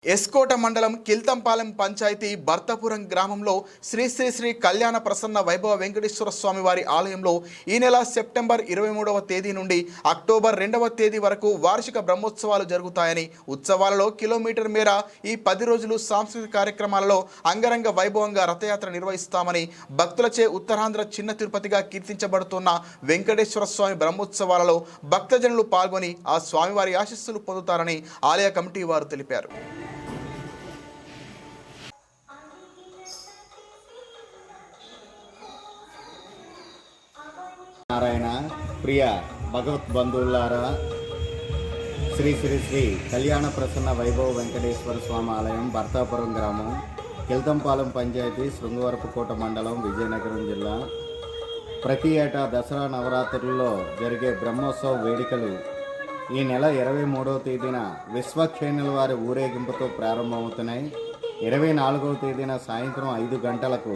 ఎస్కోట మండలం కిల్తంపాలెం పంచాయతీ భర్తపురం గ్రామంలో శ్రీ శ్రీ శ్రీ కళ్యాణ ప్రసన్న వైభవ వెంకటేశ్వర స్వామి వారి ఆలయంలో ఈ నెల సెప్టెంబర్ 23వ తేదీ నుండి అక్టోబర్ 2వ తేదీ వరకు వార్షిక బ్రహ్మోత్సవాలు జరుగుతాయని, ఉత్సవాలలో కిలోమీటర్ మేర ఈ 10 రోజులు సాంస్కృతిక కార్యక్రమాలలో అంగరంగ వైభవంగా రథయాత్ర నిర్వహిస్తామని, భక్తులచే ఉత్తరాంధ్ర చిన్న తిరుపతిగా కీర్తించబడుతున్న వెంకటేశ్వర స్వామి బ్రహ్మోత్సవాలలో భక్తజనులు పాల్గొని ఆ స్వామివారి ఆశీస్సులు పొందుతారని ఆలయ కమిటీ వారు తెలిపారు. నారాయణ ప్రియ భగవత్ బంధువులారా, శ్రీ శ్రీ శ్రీ కళ్యాణ ప్రసన్న వైభవ వెంకటేశ్వర స్వామి ఆలయం భర్తాపురం గ్రామం, కిల్తంపాలెం పంచాయతీ, శృంగవరపుకోట మండలం, విజయనగరం జిల్లా. ప్రతి ఏటా దసరా నవరాత్రుల్లో జరిగే బ్రహ్మోత్సవ వేడుకలు ఈ నెల 23వ తేదీన విశ్వక్షేణుల వారి ఊరేగింపుతో ప్రారంభమవుతున్నాయి. 24వ తేదీన సాయంత్రం 5 గంటలకు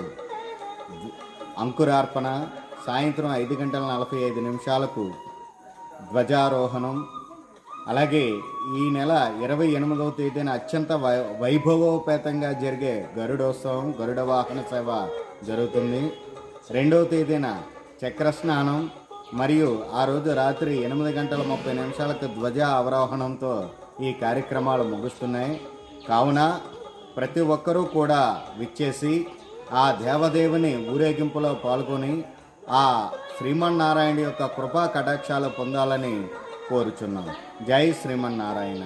అంకురార్పణ, సాయంత్రం 5 గంటల 45 నిమిషాలకు ధ్వజారోహణం. అలాగే ఈ నెల 28వ తేదీన అత్యంత వైభవోపేతంగా జరిగే గరుడోత్సవం, గరుడ వాహన సేవ జరుగుతుంది. 2వ తేదీన చక్రస్నానం మరియు ఆ రోజు రాత్రి 8 గంటల 30 నిమిషాలకు ధ్వజ అవరోహణంతో ఈ కార్యక్రమాలు ముగుస్తున్నాయి. కావున ప్రతి ఒక్కరూ కూడా విచ్చేసి ఆ దేవదేవుని ఊరేగింపులో పాల్గొని ఆ శ్రీమన్నారాయణ యొక్క కృపా కటాక్షాలు పొందాలని కోరుచున్నాం. జై శ్రీమన్నారాయణ.